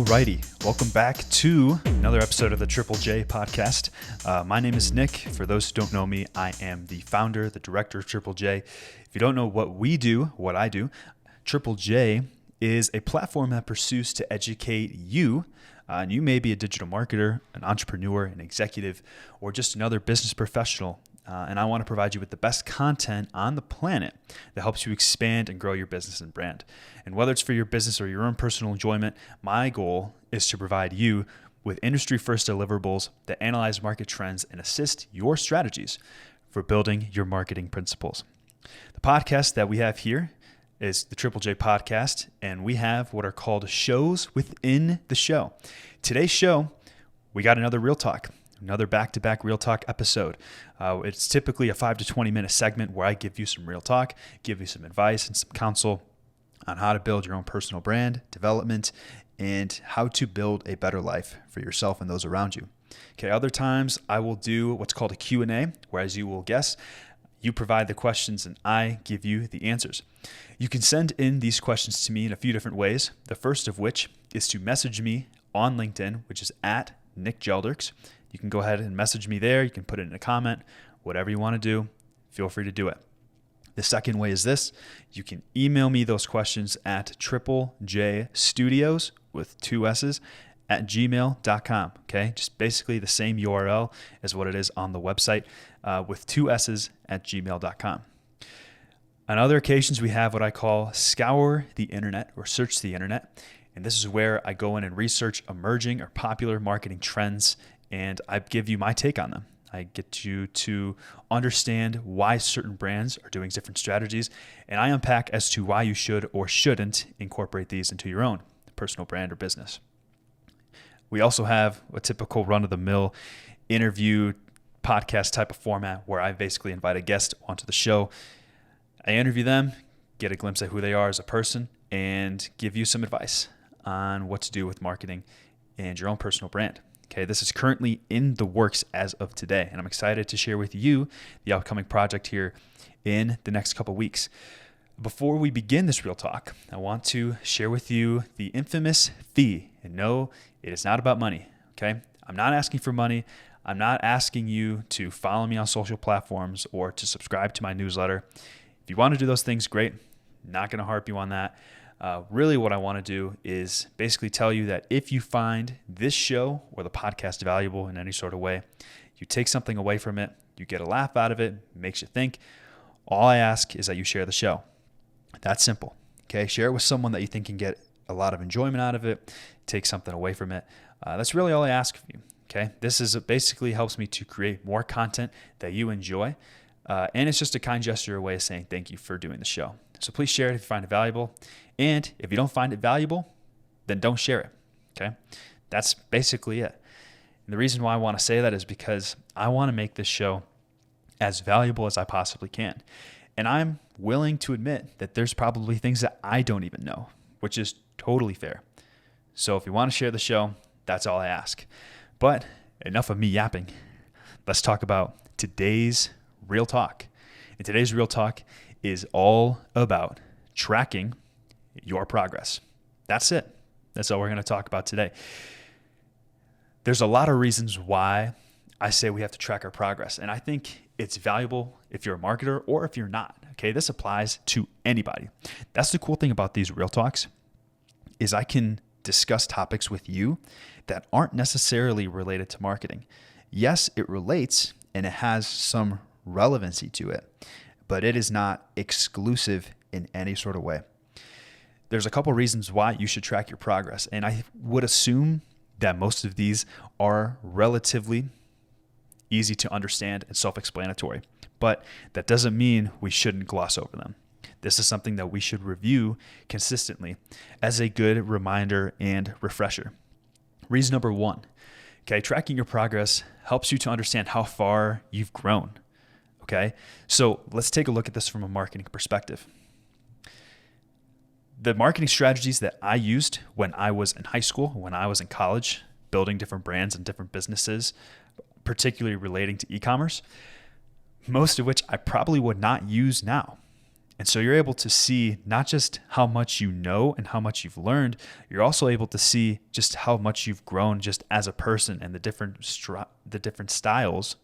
Alrighty, welcome back to another episode of the Triple J podcast. My name is Nick. For those who don't know me, I am the founder, the director of Triple J. If you don't know what we do, what I do, Triple J is a platform that pursues to educate you. And you may be a digital marketer, an entrepreneur, an executive, or just another business professional. And I want to provide you with the best content on the planet that helps you expand and grow your business and brand. And whether it's for your business or your own personal enjoyment, my goal is to provide you with industry-first deliverables that analyze market trends and assist your strategies for building your marketing principles. The podcast that we have here is the Triple J podcast, and we have what are called shows within the show. Today's show, we got another Real Talk. Another back-to-back Real Talk episode. It's typically a 5 to 20 minute segment where I give you some real talk, give you some advice and some counsel on how to build your own personal brand, development, and how to build a better life for yourself and those around you. Okay, other times I will do what's called a Q&A, where as you will guess, you provide the questions and I give you the answers. You can send in these questions to me in a few different ways. The first of which is to message me on LinkedIn, which is at Nick Gelderks. You can go ahead and message me there. You can put it in a comment, whatever you want to do, feel free to do it. The second way is this. You can email me those questions at triplejstudios with 2 S's at gmail.com. Okay, just basically the same URL as what it is on the website with 2 S's at gmail.com. On other occasions, we have what I call scour the internet or search the internet. And this is where I go in and research emerging or popular marketing trends, and I give you my take on them. I get you to understand why certain brands are doing different strategies, and I unpack as to why you should or shouldn't incorporate these into your own personal brand or business. We also have a typical run-of-the-mill interview podcast type of format where I basically invite a guest onto the show. I interview them, get a glimpse at who they are as a person, and give you some advice on what to do with marketing and your own personal brand. Okay, this is currently in the works as of today, and I'm excited to share with you the upcoming project here in the next couple weeks. Before we begin this Real Talk, I want to share with you the infamous fee. And no, it is not about money, okay? I'm not asking for money. I'm not asking you to follow me on social platforms or to subscribe to my newsletter. If you want to do those things, great. Not going to harp you on that. Really what I want to do is basically tell you that if you find this show or the podcast valuable in any sort of way, you take something away from it, you get a laugh out of it, makes you think, all I ask is that you share the show. That's simple. Okay, share it with someone that you think can get a lot of enjoyment out of it, take something away from it. That's really all I ask of you. Okay, this is basically helps me to create more content that you enjoy. And it's just a kind gesture, a way of saying thank you for doing the show. So please share it if you find it valuable. And if you don't find it valuable, then don't share it. Okay? That's basically it. And the reason why I want to say that is because I want to make this show as valuable as I possibly can. And I'm willing to admit that there's probably things that I don't even know, which is totally fair. So if you want to share the show, that's all I ask. But enough of me yapping. Let's talk about today's Real Talk. And today's Real Talk is all about tracking your progress. That's it. That's all we're going to talk about today. There's a lot of reasons why I say we have to track our progress. And I think it's valuable if you're a marketer or if you're not. Okay, this applies to anybody. That's the cool thing about these Real Talks is I can discuss topics with you that aren't necessarily related to marketing. Yes, it relates and it has some relevancy to it, but it is not exclusive in any sort of way. There's a couple reasons why you should track your progress, and I would assume that most of these are relatively easy to understand and self-explanatory, but that doesn't mean we shouldn't gloss over them. This is something that we should review consistently as a good reminder and refresher. Reason number 1, okay, tracking your progress helps you to understand how far you've grown. Okay, so let's take a look at this from a marketing perspective. The marketing strategies that I used when I was in high school, when I was in college, building different brands and different businesses, particularly relating to e-commerce, most of which I probably would not use now. And so you're able to see not just how much you know and how much you've learned, you're also able to see just how much you've grown just as a person and the different styles,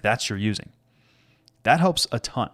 that you're using. That helps a ton.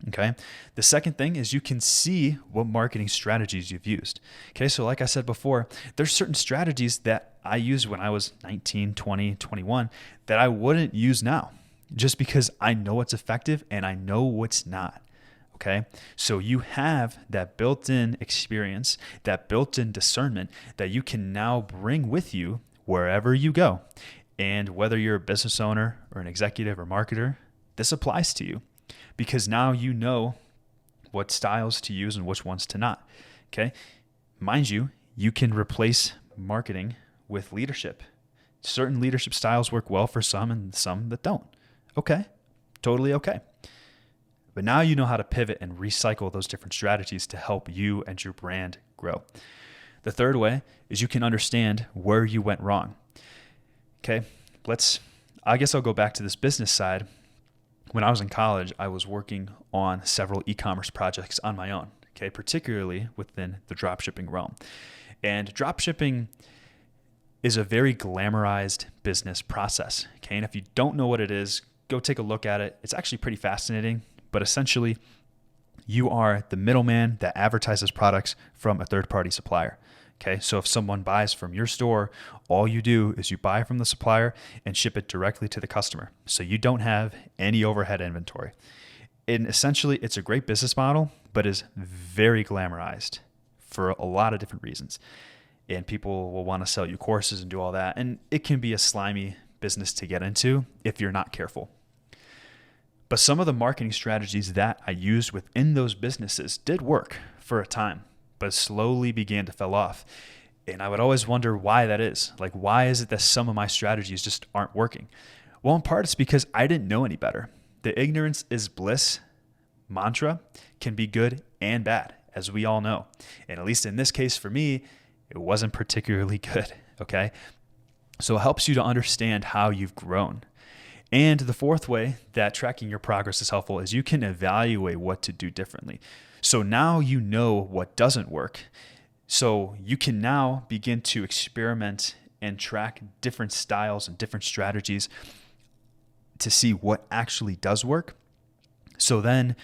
Okay. The second thing is you can see what marketing strategies you've used. Okay. So like I said before, there's certain strategies that I used when I was 19, 20, 21 that I wouldn't use now just because I know what's effective and I know what's not. Okay. So you have that built-in experience, that built-in discernment that you can now bring with you wherever you go. And whether you're a business owner or an executive or marketer, this applies to you. Because now you know what styles to use and which ones to not. Okay. Mind you, you can replace marketing with leadership. Certain leadership styles work well for some and some that don't. Okay. Totally okay. But now you know how to pivot and recycle those different strategies to help you and your brand grow. The third way is you can understand where you went wrong. Okay. I guess I'll go back to this business side. When I was in college, I was working on several e-commerce projects on my own, okay, particularly within the dropshipping realm. And dropshipping is a very glamorized business process, okay? And if you don't know what it is, go take a look at it. It's actually pretty fascinating, but essentially, you are the middleman that advertises products from a third-party supplier. Okay, so if someone buys from your store, all you do is you buy from the supplier and ship it directly to the customer. So you don't have any overhead inventory. And essentially, it's a great business model, but is very glamorized for a lot of different reasons. And people will want to sell you courses and do all that. And it can be a slimy business to get into if you're not careful. But some of the marketing strategies that I used within those businesses did work for a time, but slowly began to fall off. And I would always wonder why that is. Like, why is it that some of my strategies just aren't working? Well, in part, it's because I didn't know any better. The ignorance is bliss mantra can be good and bad, as we all know. And at least in this case for me, it wasn't particularly good, okay? So it helps you to understand how you've grown. And the fourth way that tracking your progress is helpful is you can evaluate what to do differently. So now you know what doesn't work. So you can now begin to experiment and track different styles and different strategies to see what actually does work. So then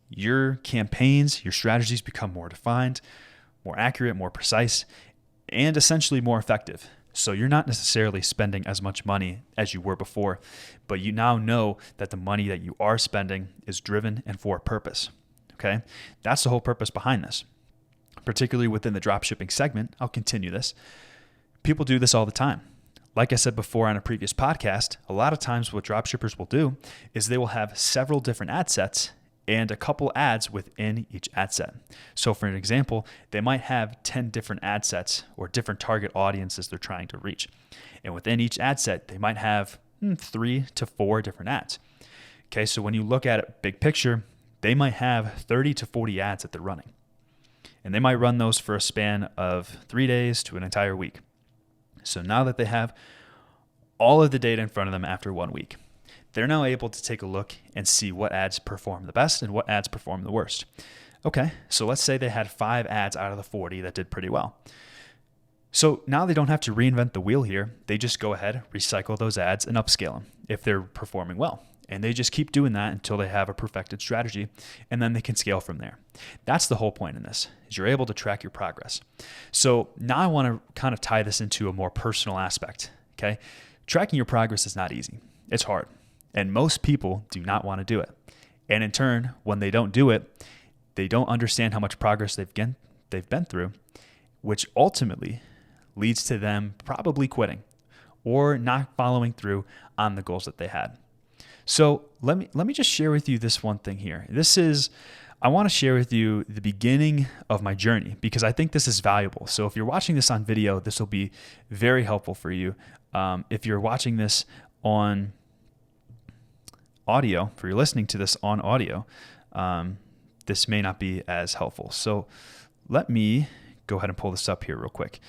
your campaigns, your strategies become more defined, more accurate, more precise, and essentially more effective. So you're not necessarily spending as much money as you were before, but you now know that the money that you are spending is driven and for a purpose. Okay, that's the whole purpose behind this. Particularly within the dropshipping segment, I'll continue this. People do this all the time. Like I said before on a previous podcast, a lot of times what dropshippers will do is they will have several different ad sets and a couple ads within each ad set. So for an example, they might have 10 different ad sets or different target audiences they're trying to reach. And within each ad set, they might have 3 to 4 different ads. Okay, so when you look at it big picture, they might have 30 to 40 ads that they're running. And they might run those for a span of 3 days to an entire week. So now that they have all of the data in front of them after 1 week, they're now able to take a look and see what ads perform the best and what ads perform the worst. Okay, so let's say they had 5 ads out of the 40 that did pretty well. So now they don't have to reinvent the wheel here. They just go ahead, recycle those ads, and upscale them if they're performing well. And they just keep doing that until they have a perfected strategy, and then they can scale from there. That's the whole point in this, is you're able to track your progress. So now I want to kind of tie this into a more personal aspect, okay? Tracking your progress is not easy. It's hard. And most people do not want to do it. And in turn, when they don't do it, they don't understand how much progress they've been through, which ultimately leads to them probably quitting or not following through on the goals that they had. So let me just share with you this one thing here. I want to share with you the beginning of my journey because I think this is valuable. So if you're watching this on video, this will be very helpful for you. If you're watching this on audio, if you're listening to this on audio, this may not be as helpful. So let me go ahead and pull this up here real quick.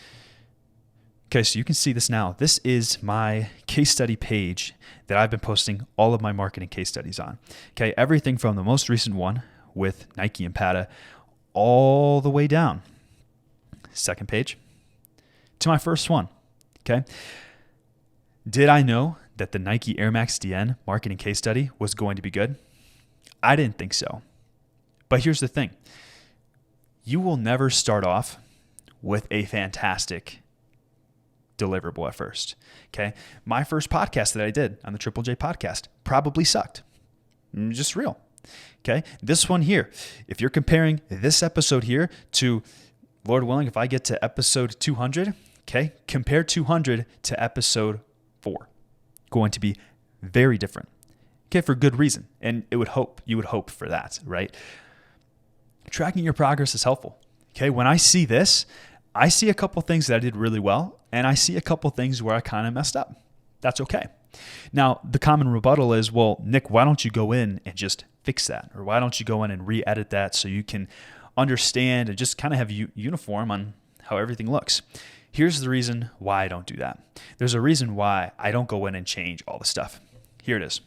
Okay, so you can see this now. This is my case study page that I've been posting all of my marketing case studies on. Okay, everything from the most recent one, with Nike and Pata all the way down. Second page to my first one. Okay. Did I know that the Nike Air Max DN marketing case study was going to be good? I didn't think so. But here's the thing. You will never start off with a fantastic deliverable at first. Okay. My first podcast that I did on the Triple J podcast probably sucked. Just real. Okay. This one here, if you're comparing this episode here to, Lord willing, if I get to episode 200, okay, compare 200 to episode 4. Going to be very different. Okay, for good reason. And you would hope for that, right? Tracking your progress is helpful. Okay, when I see this, I see a couple things that I did really well, and I see a couple things where I kind of messed up. That's okay. Now, the common rebuttal is, well, Nick, why don't you go in and just fix that? Or why don't you go in and re-edit that so you can understand and just kind of have uniform on how everything looks? Here's the reason why I don't do that. There's a reason why I don't go in and change all the stuff. Here it is.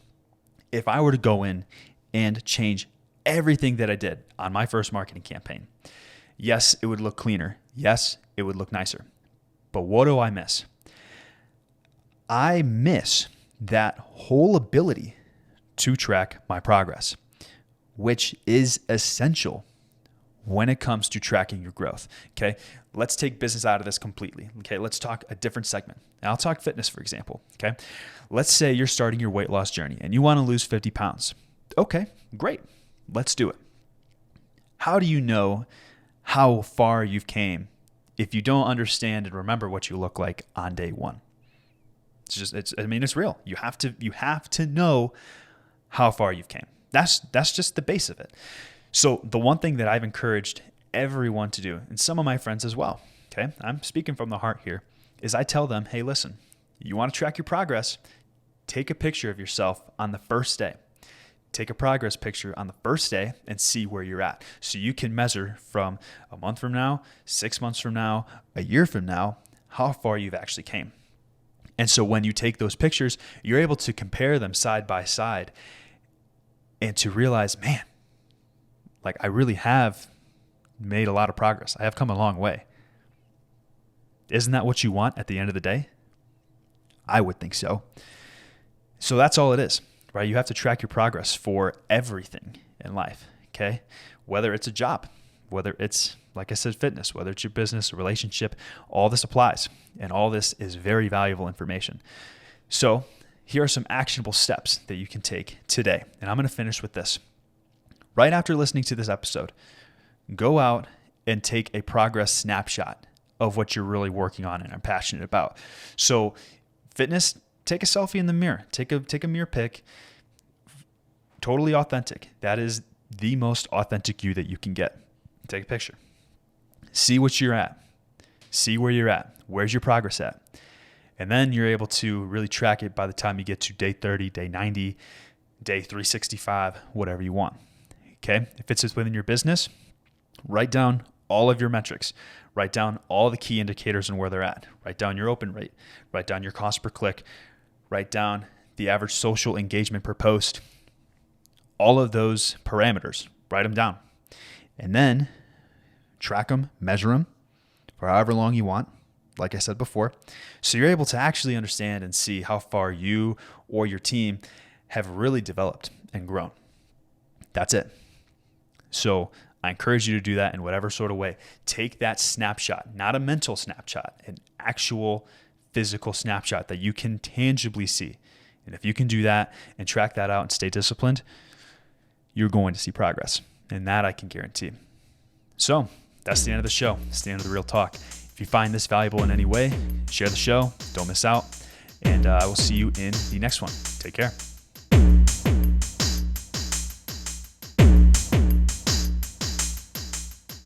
If I were to go in and change everything that I did on my first marketing campaign, yes, it would look cleaner. Yes, it would look nicer. But what do I miss? I miss that whole ability to track my progress, which is essential when it comes to tracking your growth. Okay, let's take business out of this completely. Okay, let's talk a different segment. Now, I'll talk fitness, for example. Okay, let's say you're starting your weight loss journey and you want to lose 50 pounds. Okay, great. Let's do it. How do you know how far you've came if you don't understand and remember what you look like on day one? It's real. You have to know how far you've came. That's just the base of it. So the one thing that I've encouraged everyone to do, and some of my friends as well, okay, I'm speaking from the heart here, is I tell them, hey, listen, you want to track your progress, take a picture of yourself on the first day. Take a progress picture on the first day and see where you're at. So you can measure from a month from now, 6 months from now, a year from now, how far you've actually came. And so when you take those pictures, you're able to compare them side by side and to realize, man, like I really have made a lot of progress. I have come a long way. Isn't that what you want at the end of the day? I would think so. So that's all it is, right? You have to track your progress for everything in life, okay? Whether it's a job, whether it's, like I said, fitness, whether it's your business, a relationship, all this applies. And all this is very valuable information. So here are some actionable steps that you can take today. And I'm going to finish with this. Right after listening to this episode, go out and take a progress snapshot of what you're really working on and are passionate about. So fitness, take a selfie in the mirror. Take a mirror pic. Totally authentic. That is the most authentic you that you can get. Take a picture. See what you're at. See where you're at. Where's your progress at? And then you're able to really track it by the time you get to day 30, day 90, day 365, whatever you want. Okay? If it's within your business, write down all of your metrics. Write down all the key indicators and where they're at. Write down your open rate. Write down your cost per click. Write down the average social engagement per post. All of those parameters, write them down. And then track them, measure them for however long you want, like I said before. So you're able to actually understand and see how far you or your team have really developed and grown. That's it. So I encourage you to do that in whatever sort of way. Take that snapshot, not a mental snapshot, an actual physical snapshot that you can tangibly see. And if you can do that and track that out and stay disciplined, you're going to see progress. And that I can guarantee. So that's the end of the show. It's the end of the real talk. If you find this valuable in any way, share the show. Don't miss out. And I will see you in the next one. Take care.